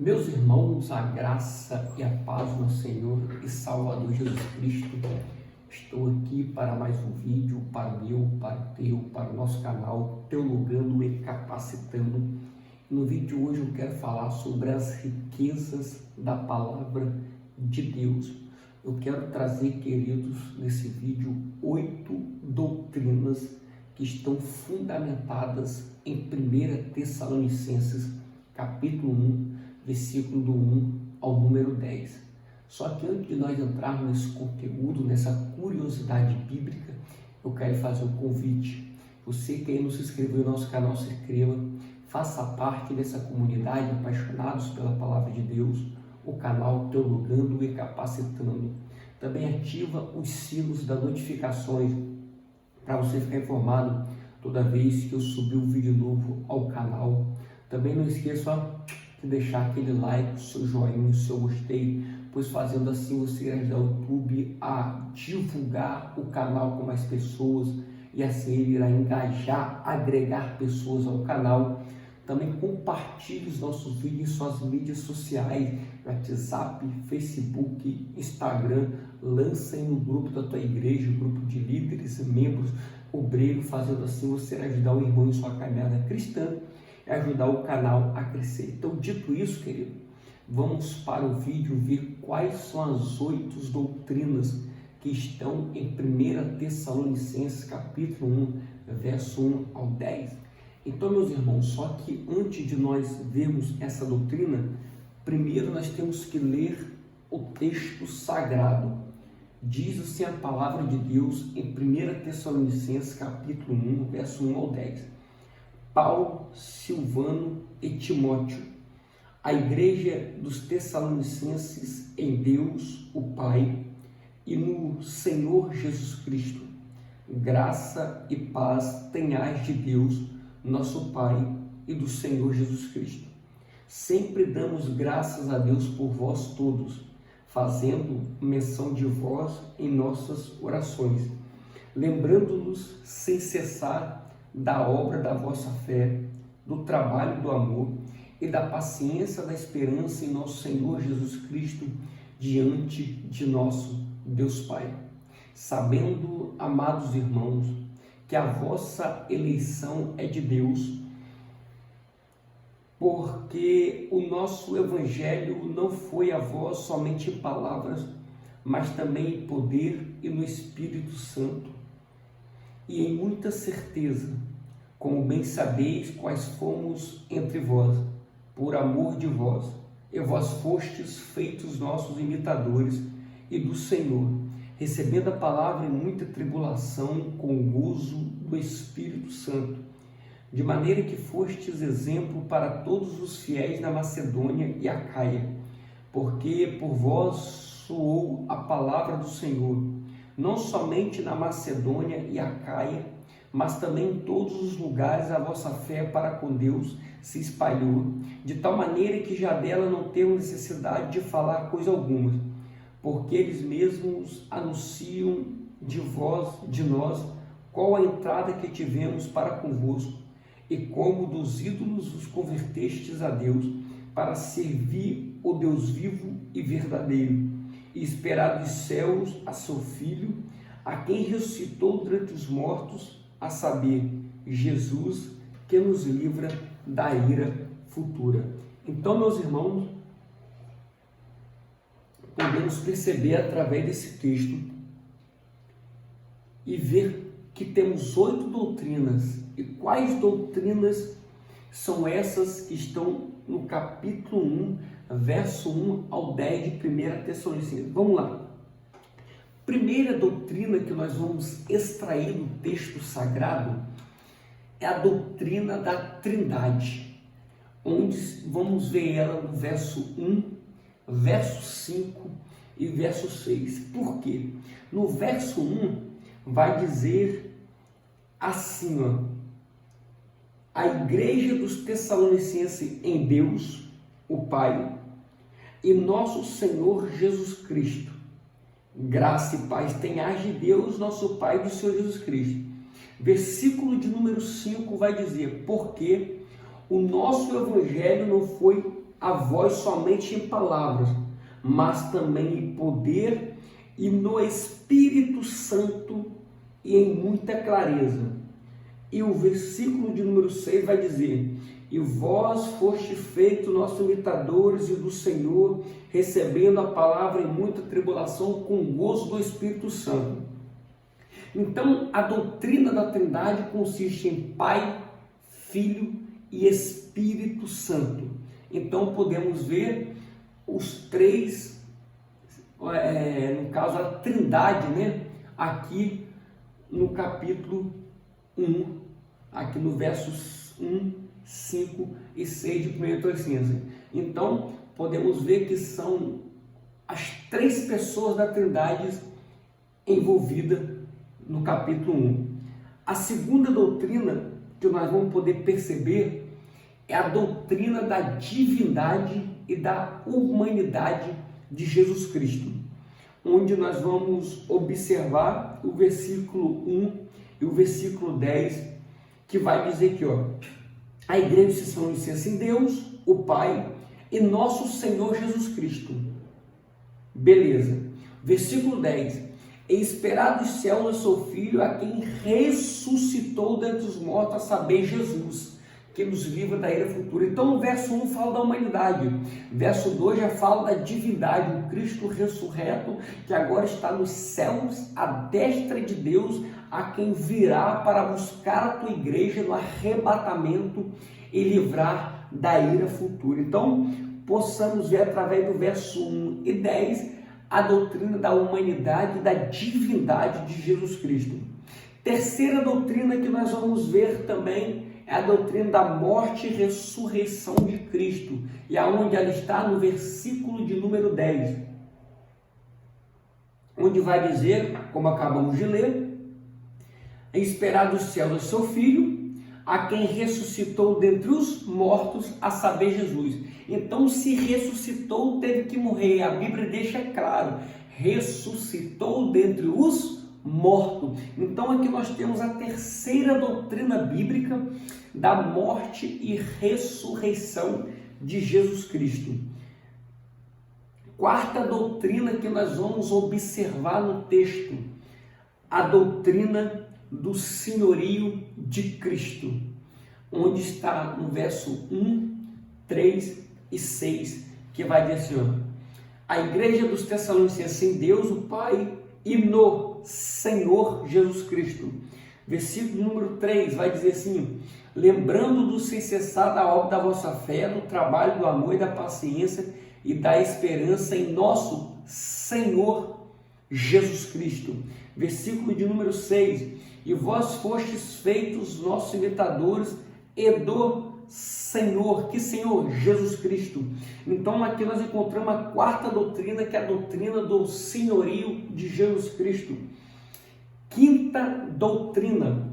Meus irmãos, a graça e a paz do Senhor e Salvador Jesus Cristo, estou aqui para mais um vídeo, para o meu, para o teu, para o nosso canal Teologando e Capacitando. No vídeo de hoje eu quero falar sobre as riquezas da Palavra de Deus. Eu quero trazer, queridos, nesse vídeo 8 doutrinas que estão fundamentadas em 1 Tessalonicenses, capítulo 1, versículo do 1 ao número 10. Só que antes de nós entrarmos nesse conteúdo, nessa curiosidade bíblica, eu quero fazer um convite. Você que ainda não se inscreveu no nosso canal, se inscreva, faça parte dessa comunidade apaixonados pela Palavra de Deus, o canal Teologando e Capacitando. Também ativa os sinos das notificações para você ficar informado toda vez que eu subir um vídeo novo ao canal. Também não esqueça de deixar aquele like, o seu joinha, o seu gostei, pois fazendo assim você irá ajudar o YouTube a divulgar o canal com mais pessoas e assim ele irá engajar, agregar pessoas ao canal. Também compartilhe os nossos vídeos em suas mídias sociais, WhatsApp, Facebook, Instagram, lancem no grupo da tua igreja, grupo de líderes, membros, obreiros, fazendo assim você irá ajudar o irmão em sua caminhada cristã e ajudar o canal a crescer. Então, dito isso, querido, vamos para o vídeo ver quais são as 8 doutrinas que estão em 1 Tessalonicenses, capítulo 1, verso 1 ao 10. Então, meus irmãos, só que antes de nós vermos essa doutrina, primeiro nós temos que ler o texto sagrado. Diz assim a palavra de Deus em 1 Tessalonicenses, capítulo 1, verso 1 ao 10. Paulo, Silvano e Timóteo, a igreja dos Tessalonicenses em Deus, o Pai, e no Senhor Jesus Cristo, graça e paz tenhais de Deus, nosso Pai, e do Senhor Jesus Cristo. Sempre damos graças a Deus por vós todos, fazendo menção de vós em nossas orações, lembrando-nos sem cessar da obra da vossa fé, do trabalho do amor e da paciência da esperança em nosso Senhor Jesus Cristo diante de nosso Deus Pai. Sabendo, amados irmãos, que a vossa eleição é de Deus, porque o nosso evangelho não foi a vós somente em palavras, mas também em poder e no Espírito Santo, e em muita certeza, como bem sabeis quais fomos entre vós, por amor de vós, e vós fostes feitos nossos imitadores e do Senhor, recebendo a palavra em muita tribulação com o gozo do Espírito Santo, de maneira que fostes exemplo para todos os fiéis na Macedônia e Acaia, porque por vós soou a palavra do Senhor, não somente na Macedônia e Acaia, mas também em todos os lugares a vossa fé para com Deus se espalhou, de tal maneira que já dela não temos necessidade de falar coisa alguma, porque eles mesmos anunciam de nós, qual a entrada que tivemos para convosco, e como dos ídolos os convertestes a Deus, para servir o Deus vivo e verdadeiro, e esperar dos céus a seu Filho, a quem ressuscitou dentre os mortos, a saber, Jesus, que nos livra da ira futura. Então, meus irmãos, podemos perceber através desse texto e ver que temos 8 doutrinas. E quais doutrinas são essas que estão no capítulo 1, verso 1 ao 10 de 1 Tessalonicenses? Vamos lá. Primeira doutrina que nós vamos extrair do texto sagrado é a doutrina da Trindade, onde vamos ver ela no verso 1, verso 5 e verso 6. Por quê? No verso 1 vai dizer assim, a igreja dos Tessalonicenses em Deus, o Pai, e nosso Senhor Jesus Cristo, graça e paz tenhais de Deus, nosso Pai, e do Senhor Jesus Cristo. Versículo de número 5 vai dizer, porque o nosso evangelho não foi a vós somente em palavras, mas também em poder e no Espírito Santo e em muita clareza. E o versículo de número 6 vai dizer: e vós foste feitos nossos imitadores e do Senhor, recebendo a palavra em muita tribulação com gozo do Espírito Santo. Então, a doutrina da Trindade consiste em Pai, Filho e Espírito Santo. Então, podemos ver os três, no caso a Trindade, né? Aqui no capítulo 1, aqui no versos 1, 5 e 6 de 1 Tessalonicenses. Então, podemos ver que são as três pessoas da Trindade envolvidas no capítulo 1. A segunda doutrina que nós vamos poder perceber é a doutrina da divindade e da humanidade de Jesus Cristo, onde nós vamos observar o versículo 1 e o versículo 10, que vai dizer que a igreja se conhece em Deus, o Pai, e nosso Senhor Jesus Cristo. Beleza. Versículo 10. E esperar dos céus o seu Filho, a quem ressuscitou dentre os mortos, a saber, Jesus, que nos livra da ira futura. Então o verso 1 fala da humanidade, verso 2 já fala da divindade, o Cristo ressurreto, que agora está nos céus, à destra de Deus, a quem virá para buscar a tua igreja no arrebatamento e livrar da ira futura. Então, possamos ver através do verso 1 e 10 a doutrina da humanidade e da divindade de Jesus Cristo. Terceira doutrina que nós vamos ver também é a doutrina da morte e ressurreição de Cristo, e aonde ela está no versículo de número 10, onde vai dizer, como acabamos de ler: esperar dos céus o seu Filho, a quem ressuscitou dentre os mortos, a saber, Jesus. Então, se ressuscitou, teve que morrer. A Bíblia deixa claro: ressuscitou dentre os mortos. Então, aqui nós temos a terceira doutrina bíblica da morte e ressurreição de Jesus Cristo. Quarta doutrina que nós vamos observar no texto: a doutrina do senhorio de Cristo, onde está no verso 1, 3 e 6, que vai dizer assim: a igreja dos Tessalonicenses em Deus, o Pai, e no Senhor Jesus Cristo. Versículo número 3 vai dizer assim: lembrando-vos sem cessar da obra da vossa fé, do trabalho, do amor e da paciência e da esperança em nosso Senhor Jesus Cristo. Versículo de número 6: e vós fostes feitos nossos imitadores e do Senhor. Que Senhor? Jesus Cristo. Então aqui nós encontramos a quarta doutrina, que é a doutrina do senhorio de Jesus Cristo. Quinta doutrina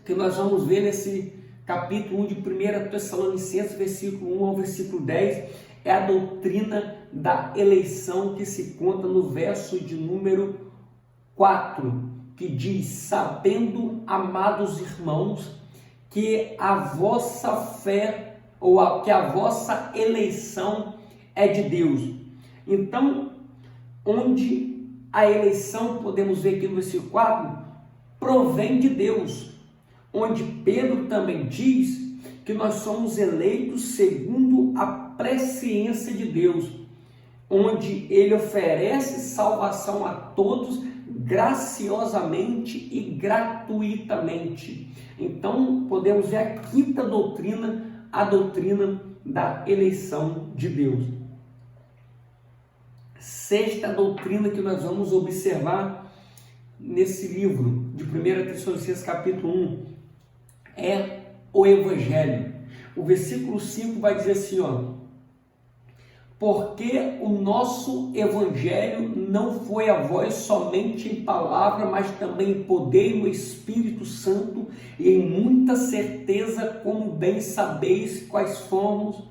que nós vamos ver nesse capítulo 1 de 1 Tessalonicenses, versículo 1 ao versículo 10, é a doutrina da eleição, que se conta no verso de número 4, que diz: sabendo, amados irmãos, que a vossa fé, ou que a vossa eleição é de Deus. Então, onde a eleição, podemos ver aqui no versículo 4, provém de Deus, onde Pedro também diz que nós somos eleitos segundo a presciência de Deus, onde ele oferece salvação a todos graciosamente e gratuitamente. Então, podemos ver a quinta doutrina, a doutrina da eleição de Deus. Sexta doutrina que nós vamos observar nesse livro de 1 Tessalonicenses capítulo 1 é o Evangelho. O versículo 5 vai dizer assim, porque o nosso Evangelho não foi a vós somente em palavra, mas também em poder no Espírito Santo e em muita certeza, como bem sabeis quais fomos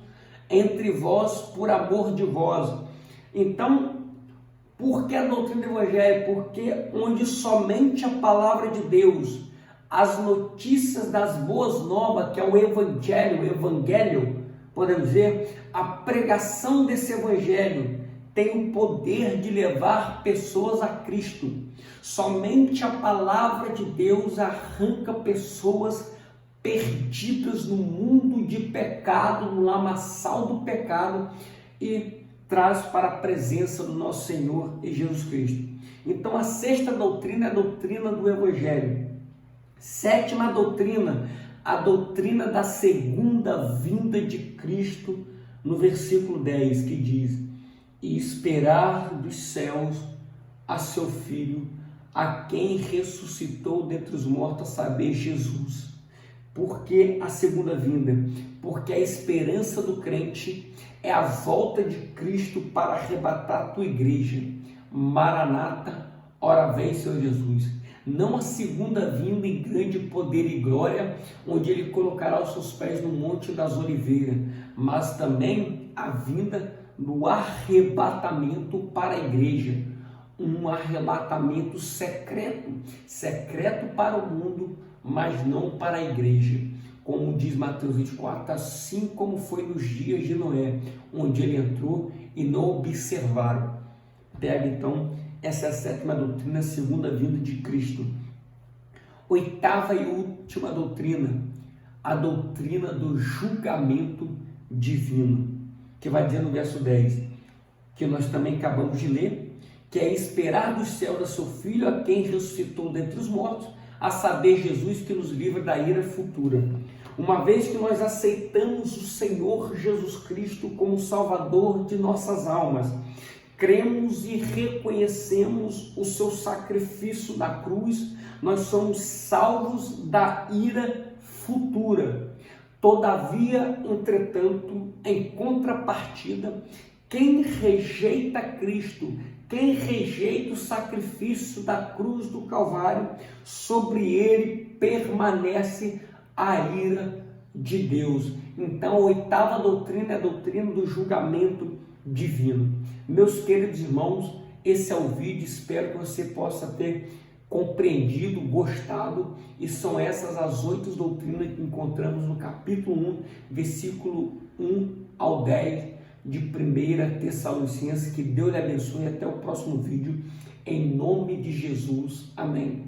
entre vós por amor de vós. Então, por que a doutrina do Evangelho? Porque onde somente a palavra de Deus, as notícias das boas novas, que é o Evangelho, podemos dizer, a pregação desse evangelho tem o poder de levar pessoas a Cristo. Somente a palavra de Deus arranca pessoas perdidas no mundo de pecado, no lamaçal do pecado, e traz para a presença do nosso Senhor Jesus Cristo. Então a sexta doutrina é a doutrina do Evangelho. Sétima doutrina, a doutrina da segunda vinda de Cristo, no versículo 10, que diz: e esperar dos céus a seu Filho, a quem ressuscitou dentre os mortos, a saber, Jesus. Por que a segunda vinda? Porque a esperança do crente é a volta de Cristo para arrebatar a tua igreja. Maranata, ora vem, Senhor Jesus. Não a segunda vinda em grande poder e glória, onde Ele colocará os seus pés no Monte das Oliveiras, mas também a vinda do arrebatamento para a igreja. Um arrebatamento secreto, secreto para o mundo, mas não para a igreja. Como diz Mateus 24, assim como foi nos dias de Noé, onde ele entrou e não observaram. Pega então, essa é a sétima doutrina, a segunda vinda de Cristo. Oitava e última doutrina, a doutrina do julgamento divino, que vai dizer no verso 10, que nós também acabamos de ler, que é esperar do céu da seu Filho, a quem ressuscitou dentre os mortos, a saber, Jesus, que nos livra da ira futura. Uma vez que nós aceitamos o Senhor Jesus Cristo como Salvador de nossas almas, cremos e reconhecemos o seu sacrifício da cruz, nós somos salvos da ira futura. Todavia, entretanto, em contrapartida, quem rejeita Cristo, quem rejeita o sacrifício da cruz do Calvário, sobre ele permanece a ira de Deus. Então, a oitava doutrina é a doutrina do julgamento divino. Meus queridos irmãos, esse é o vídeo, espero que você possa ter compreendido, gostado, e são essas as 8 doutrinas que encontramos no capítulo 1, versículo 1 ao 10 de 1 Tessalonicenses. Que Deus lhe abençoe, até o próximo vídeo, em nome de Jesus, amém.